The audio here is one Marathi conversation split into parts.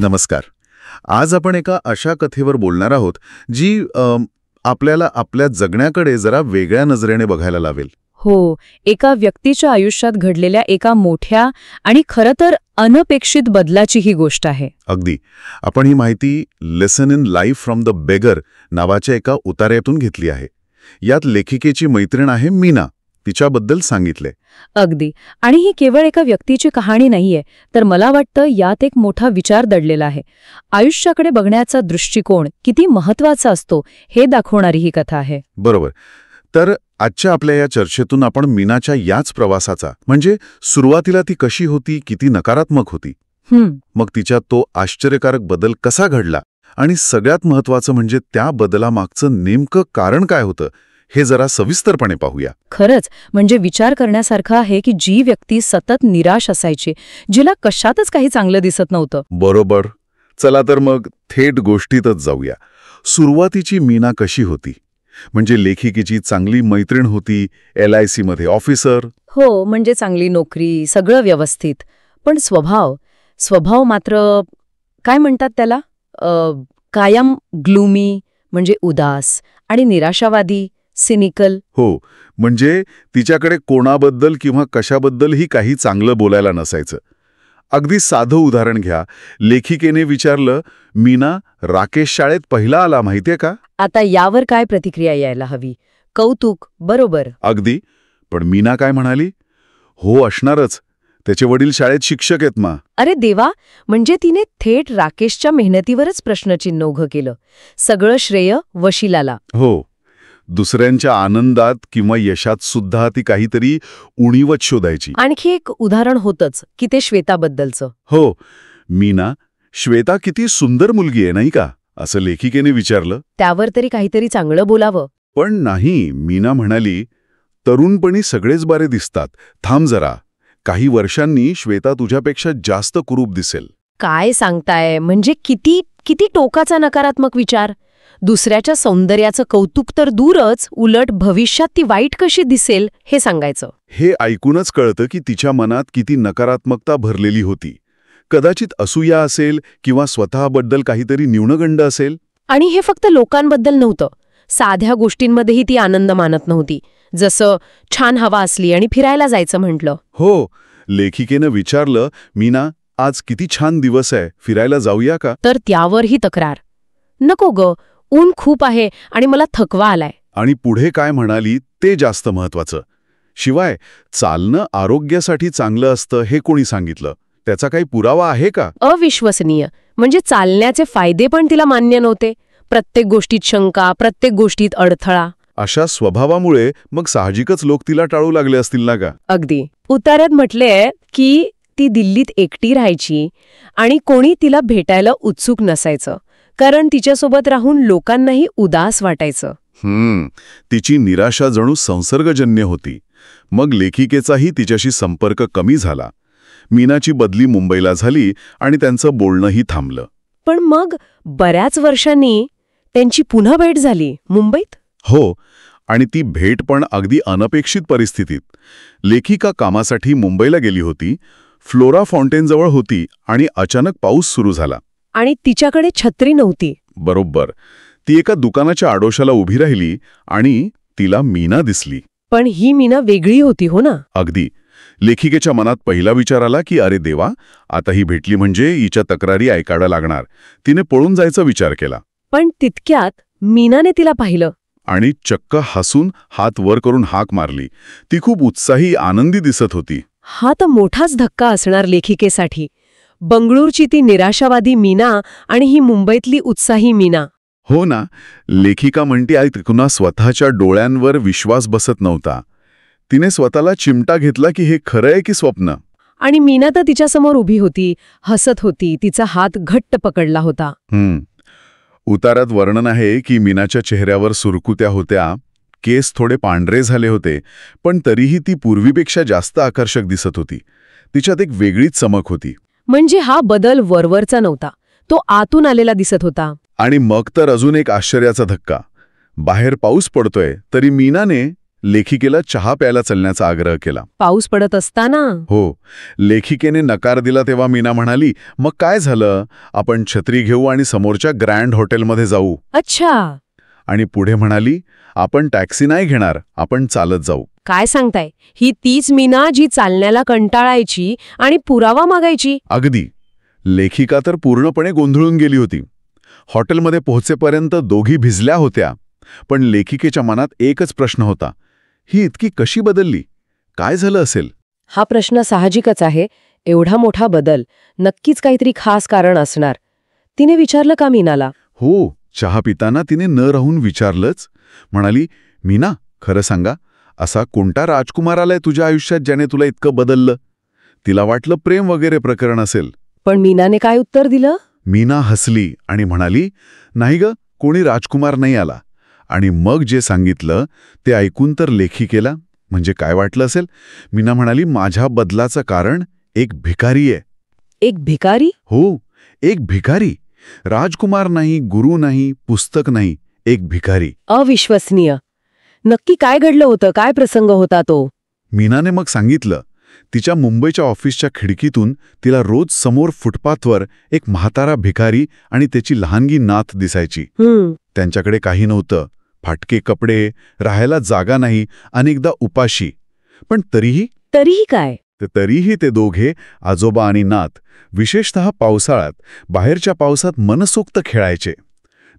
नमस्कार. आज आपण एका अशा कथेवर बोलणार आहोत जी आपल्याला आपल्या जगण्याकडे जरा वेगळ्या नजरेने बघायला लावेल. हो, एका व्यक्तीच्या आयुष्यात घडलेल्या एका मोठ्या आणि खरं तर अनपेक्षित बदलाची ही गोष्ट आहे. अगदी. आपण ही माहिती lesson in life from the beggar नावाच्या एका उतार्यातून घेतली आहे. यात लेखिकेची मैत्रीण आहे मीना. तिच्याबद्दल सांगितले. अगदी. आणि ही केवळ एका व्यक्तीची कहाणी नाहीये, तर मला वाटतं यात एक मोठा विचार दडलेला आहे. आयुष्याकडे बघण्याचा दृष्टिकोन किती महत्वाचा असतो हे दाखवणारी ही कथा आहे. बरोबर. तर आजच्या आपल्या या चर्चेतून आपण मीनाच्या याच प्रवासाचा, म्हणजे सुरुवातीला ती कशी होती, किती नकारात्मक होती, मग तिच्यात तो आश्चर्यकारक बदल कसा घडला आणि सगळ्यात महत्वाचं म्हणजे त्या बदलामागचं नेमकं कारण काय होतं हे जरा सविस्तरपणे पाहूया. खरंच, म्हणजे विचार करण्यासारखं आहे की जी व्यक्ती सतत निराश असायची, जिला कशातच काही चांगलं दिसत नव्हतं. बरोबर. चला तर मग थेट गोष्टीतच जाऊया. सुरुवातीची मीना कशी होती? म्हणजे लेखिकेची चांगली मैत्रीण होती, LIC मध्ये ऑफिसर. हो, म्हणजे चांगली नोकरी, सगळं व्यवस्थित. पण स्वभाव मात्र काय म्हणतात त्याला, कायम ग्लूमी, म्हणजे उदास आणि निराशावादी, सिनिकल. हो, म्हणजे तिच्याकडे कोणाबद्दल किंवा कशाबद्दलही काही चांगलं बोलायला नसायचं. अगदी साधं उदाहरण घ्या. लेखिकेने विचारलं, मीना, राकेश शाळेत पहिला आला माहितीये का? आता यावर काय प्रतिक्रिया यायला हवी? कौतुक, बरोबर. अगदी. पण मीना काय म्हणाली? हो, असणारच. त्याचे वडील शाळेत शिक्षक आहेत मा. अरे देवा, म्हणजे तिने थेट राकेशच्या मेहनतीवरच प्रश्नचिन्ह उभं केलं. सगळं श्रेय वशिलाला. हो. दुसऱ्यांच्या आनंदात किंवा यशात सुद्धा ती काहीतरी उणीवत शोधायची. आणखी एक उदाहरण होतंच की ते श्वेताबद्दलचं. हो, मीना, श्वेता किती सुंदर मुलगी आहे नाही का, असं लेखिकेने विचारलं. त्यावर तरी काहीतरी चांगलं बोलावं. पण नाही, मीना म्हणाली, तरुणपणी सगळेच बरे दिसतात, थांब जरा. काही वर्षांनी श्वेता तुझ्यापेक्षा जास्त कुरूप दिसेल. काय सांगताय? म्हणजे किती किती टोकाचा नकारात्मक विचार. दुसऱ्याच्या सौंदर्याचं कौतुक तर दूरच, उलट भविष्यात ती वाईट कशी दिसेल हे सांगायचं. हे ऐकूनच कळतं की तिच्या मनात किती नकारात्मकता भरलेली होती. कदाचित असूया असेल किंवा स्वतःबद्दल काहीतरी न्यूनगंड असेल. आणि हे फक्त लोकांबद्दल नव्हतं. साध्या गोष्टींमध्येही ती आनंद मानत नव्हती. जसं छान हवा असली आणि फिरायला जायचं म्हटलं. हो, लेखिकेनं विचारलं, मीना, आज किती छान दिवस आहे, फिरायला जाऊया का? तर त्यावरही तक्रार, नको ग, ऊन खूप आहे आणि मला थकवा आलाय. आणि पुढे काय म्हणाली ते जास्त महत्वाचं. शिवाय चालणं आरोग्यासाठी चांगलं असतं हे कोणी सांगितलं? त्याचा काही पुरावा आहे का? अविश्वसनीय. म्हणजे चालण्याचे फायदे पण तिला मान्य नव्हते. प्रत्येक गोष्टीत शंका, प्रत्येक गोष्टीत अडथळा. अशा स्वभावामुळे मग साहजिकच लोक तिला टाळू लागले असतील ना का? अगदी. उतार्यात म्हटलेय की ती दिल्लीत एकटी राहायची आणि कोणी तिला भेटायला उत्सुक नसायचं, कारण तिच्यासोबत राहून लोकांनाही उदास वाटायचं. तिची निराशा जणू संसर्गजन्य होती. मग लेखिकेचाही तिच्याशी संपर्क कमी झाला. मीनाची बदली मुंबईला झाली आणि त्यांचं बोलणंही थांबलं. पण मग बऱ्याच वर्षांनी त्यांची पुन्हा भेट झाली मुंबईत. हो, आणि ती भेट पण अगदी अनपेक्षित परिस्थितीत. लेखिका कामासाठी मुंबईला गेली होती, फ्लोरा फाउंटेनजवळ होती आणि अचानक पाऊस सुरू झाला. आणि तिच्याकडे छत्री नव्हती. बरोबर. ती एका दुकानाच्या आडोशाला उभी राहिली आणि तिला मीना दिसली. पण ही मीना वेगळी होती, हो ना? अगदी. लेखिकेच्या मनात पहिला विचार आला की अरे देवा, आता ही भेटली म्हणजे हिच्या तक्रारी ऐकायला लागणार. तिने पळून जायचा विचार केला. पण तितक्यात मीनाने तिला पाहिलं आणि चक्क हसून हात वर करून हाक मारली. ती खूप उत्साही, आनंदी दिसत होती. हा तर मोठाच धक्का असणार लेखिकेसाठी. बंगळूरची ती निराशावादी मीना आणि ही मुंबईतली उत्साही मीना. हो ना. लेखिका म्हणते आई तिकुना स्वतःच्या डोळ्यांवर विश्वास बसत नव्हता. तिने स्वतःला चिमटा घेतला की हे खरं आहे की स्वप्न. आणि मीना तर तिच्यासमोर उभी होती, हसत होती, तिचा हात घट्ट पकडला होता. उतारात वर्णन आहे की मीनाच्या चेहऱ्यावर सुरकुत्या होत्या, केस थोडे पांढरे झाले होते, पण तरीही ती पूर्वीपेक्षा जास्त आकर्षक दिसत होती. तिच्यात एक वेगळीच चमक होती. म्हणजे हा बदल वरवरचा नव्हता, तो आतून आलेला दिसत होता. आणि मग तर अजून एक आश्चर्याचा धक्का. बाहेर पाऊस पडतोय तरी मीनाने लेखिकेला चहा प्यायला चलण्याचा आग्रह केला. पाऊस पडत असताना? हो. लेखिकेने नकार दिला तेव्हा मीना म्हणाली, मग काय झालं, आपण छत्री घेऊ आणि समोरच्या ग्रँड हॉटेलमध्ये जाऊ. अच्छा. आणि पुढे म्हणाली, आपण टॅक्सी नाही घेणार, आपण चालत जाऊ. काय सांगताय, ही तीच मीना जी चालण्याला कंटाळायची आणि पुरावा मागायची? अगदी. लेखिका तर पूर्णपणे गोंधळून गेली होती. हॉटेलमध्ये पोहोचेपर्यंत दोघी भिजल्या होत्या, पण लेखिकेच्या मनात एकच प्रश्न होता, ही इतकी कशी बदलली, काय झालं असेल? हा प्रश्न साहजिकच आहे. एवढा मोठा बदल, नक्कीच काहीतरी खास कारण असणार. तिने विचारलं का मीनाला? हो, चहा पिताना तिने न राहून विचारलंच. म्हणाली, मीना, खरं सांगा, असा कोणता राजकुमार आलाय तुझ्या आयुष्यात ज्याने तुला इतकं बदललं? तिला वाटलं प्रेम वगैरे प्रकरण असेल. पण मीनाने काय उत्तर दिलं? मीना हसली आणि म्हणाली, नाही ग, कोणी राजकुमार नाही आला. आणि मग जे सांगितलं ते ऐकून तर लेखिकेला म्हणजे काय वाटलं असेल. मीना म्हणाली, माझ्या बदलाचं कारण एक भिकारी आहे. एक भिकारी? हो, एक भिकारी. राजकुमार नाही, गुरु नाही, पुस्तक नाही, एक भिकारी. अविश्वसनीय. नक्की काय घडलं होतं? काय प्रसंग होता तो? मीनाने मग सांगितलं. तिच्या मुंबईच्या ऑफिसच्या खिडकीतून तिला रोज समोर फुटपाथवर एक म्हातारा भिकारी आणि त्याची लहानगी नात दिसायची. त्यांच्याकडे काही नव्हतं, फाटके कपडे, राहायला जागा नाही, अनेकदा उपाशी. पण तरीही काय? तरीही ते दोघे, आजोबा आणि नात, विशेषतः पावसाळ्यात बाहेरच्या पावसात मनसोक्त खेळायचे,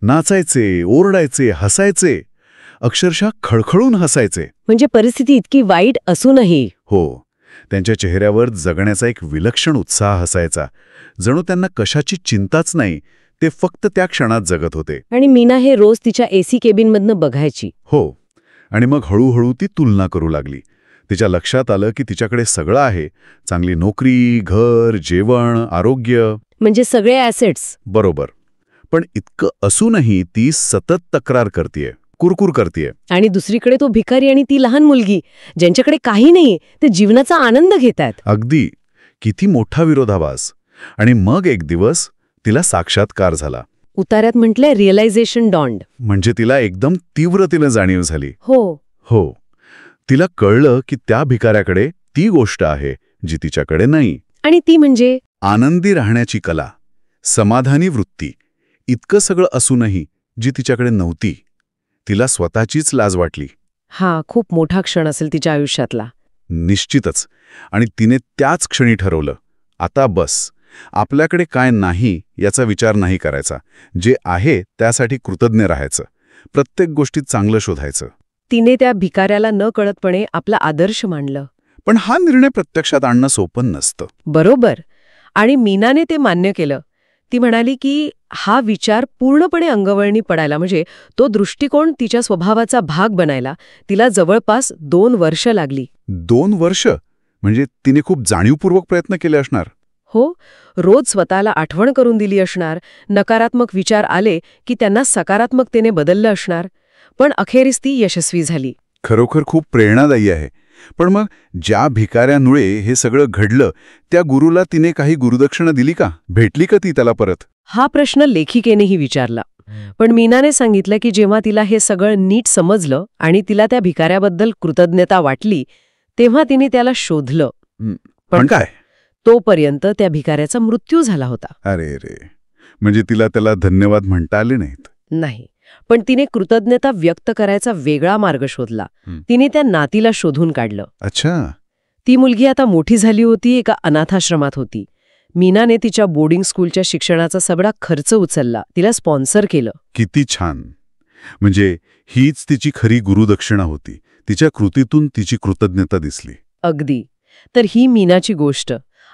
नाचायचे, ओरडायचे, हसायचे, अक्षरशः खळखळून हसायचे. म्हणजे परिस्थिती इतकी वाईट असूनही? हो. त्यांच्या चेहऱ्यावर जगण्याचा एक विलक्षण उत्साह असायचा, जणू त्यांना कशाची चिंताच नाही, ते फक्त त्या क्षणात जगत होते. आणि मीना हे रोज तिच्या एसी केबिनमधनं बघायची. हो. आणि मग हळूहळू ती तुलना करू लागली. तिच्या लक्षात आलं की तिच्याकडे सगळं आहे, चांगली नोकरी, घर, जेवण, आरोग्य, म्हणजे सगळे ॲसेट्स. बरोबर. पण इतकं असूनही ती सतत तक्रार करतीये, कुरकुर करतीये. आणि दुसरीकडे तो भिकारी आणि ती लहान मुलगी, ज्यांच्याकडे काही नाही, ते जीवनाचा आनंद घेतात. अगदी. किती मोठा विरोधाभास. आणि मग एक दिवस तिला साक्षात्कार झाला. उतार्यात म्हटलंय रिअलायझेशन डॉन्ड. म्हणजे तिला एकदम तीव्रतेने जाणीव झाली. हो. तिला कळलं की त्या भिकाऱ्याकडे ती गोष्ट आहे जी तिच्याकडे नाही. आणि ती म्हणजे आनंदी राहण्याची कला, समाधानी वृत्ती. इतकं सगळं असूनही जी तिच्याकडे नव्हती. तिला स्वतःचीच लाज वाटली. हा खूप मोठा क्षण असेल तिच्या आयुष्यातला. निश्चितच. आणि तिने त्याच क्षणी ठरवलं, आता बस, आपल्याकडे काय नाही याचा विचार नाही करायचा, जे आहे त्यासाठी कृतज्ञ राहायचं, प्रत्येक गोष्टीत चांगलं शोधायचं. तिने त्या भिकाऱ्याला न कळतपणे आपला आदर्श मानलं. पण हा निर्णय प्रत्यक्षात आणणं सोपं नसतं. बरोबर. आणि मीनाने ते मान्य केलं. ती म्हणाली की हा विचार पूर्णपणे अंगवळणी पडायला, म्हणजे तो दृष्टिकोन तिच्या स्वभावाचा भाग बनायला तिला जवळपास 2 वर्ष लागली. 2 वर्ष? म्हणजे तिने खूप जाणीवपूर्वक प्रयत्न केले असणार. हो. रोज स्वतःला आठवण करून दिली असणार. नकारात्मक विचार आले की त्यांना सकारात्मकतेने बदललं असणार. पण अखेरीस ती यशस्वी झाली. खरोखर खूप प्रेरणादायी आहे. पण मग ज्या भिकाऱ्यामुळे हे सगळं घडलं, त्या गुरुला तिने काही गुरुदक्षिणा दिली का? भेटली का ती त्याला परत? हा प्रश्न लेखिकेनेही विचारला. पण मीनाने सांगितलं की जेव्हा तिला हे सगळं नीट समजलं आणि तिला त्या भिकाऱ्याबद्दल कृतज्ञता वाटली, तेव्हा तिने त्याला शोधलं. पण काय? तोपर्यंत त्या भिकाऱ्याचा मृत्यू झाला होता. अरे रे. म्हणजे तिला त्याला धन्यवाद म्हणता आले नाहीत? नाही. पण तिने कृतज्ञता व्यक्त करायचा वेगळा मार्ग शोधला. तिने त्या नातीला शोधून काढलं. अच्छा. ती मुलगी आता मोठी झाली होती, एका अनाथाश्रमात होती. मीनाने तिच्या बोर्डिंग स्कूलच्या शिक्षणाचा सगळा खर्च उचलला, तिला स्पॉन्सर केलं. किती छान. म्हणजे हीच तिची खरी गुरुदक्षिणा होती. तिच्या कृतीतून तिची कृतज्ञता दिसली. अगदी. तर ही मीनाची गोष्ट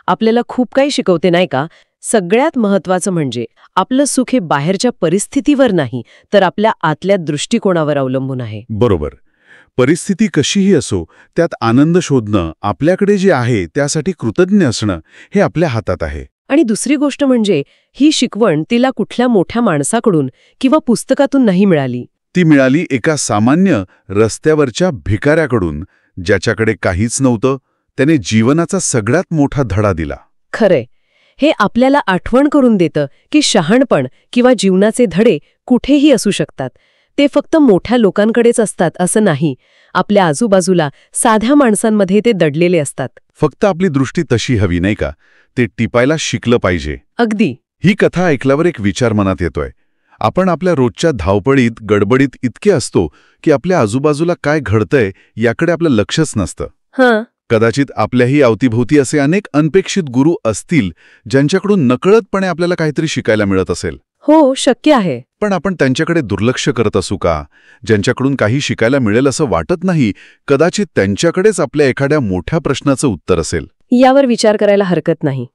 आपल्याला खूप काही शिकवते, नाही का? सगळ्यात महत्वाचं म्हणजे आपलं सुख हे बाहेरच्या परिस्थितीवर नाही, तर आपल्या आतल्या दृष्टिकोनावर अवलंबून आहे. बरोबर. परिस्थिती कशीही असो, त्यात आनंद शोधणं, आपल्याकडे जे आहे त्यासाठी कृतज्ञ असणं, हे आपल्या हातात आहे. आणि दुसरी गोष्ट म्हणजे ही शिकवण तिला कुठल्या मोठ्या माणसाकडून किंवा पुस्तकातून नाही मिळाली. ती मिळाली एका सामान्य रस्त्यावरच्या भिकाऱ्याकडून, ज्याच्याकडे काहीच नव्हतं. त्याने जीवनाचा सगळ्यात मोठा धडा दिला. खरे. हे आपल्याला आठवण करून देतं की शहाणपण किंवा जीवनाचे धडे कुठेही असू शकतात. ते फक्त मोठ्या लोकांकडेच असतात असं नाही. आपल्या आजूबाजूला साध्या माणसांमध्ये ते दडलेले असतात. फक्त आपली दृष्टी तशी हवी नाही का, ते टिपायला शिकलं पाहिजे. अगदी. ही कथा ऐकल्यावर एक विचार मनात येतोय. आपण आपल्या रोजच्या धावपळीत गडबडीत इतके असतो की आपल्या आजूबाजूला काय घडतंय याकडे आपलं लक्षच नसतं. हां. कदाचित आपल्याही अवतीभोवती असे अनेक अनपेक्षित गुरु असतील ज्यांच्याकडून नकळतपणे आपल्याला काहीतरी शिकायला मिळत असेल. हो, शक्य आहे. पण आपण त्यांच्याकडे दुर्लक्ष करत असू का? ज्यांच्याकडून काही शिकायला मिळेल असं वाटत नाही, कदाचित त्यांच्याकडेच आपल्या एखाद्या मोठ्या प्रश्नाचं उत्तर असेल. यावर विचार करायला हरकत नाही.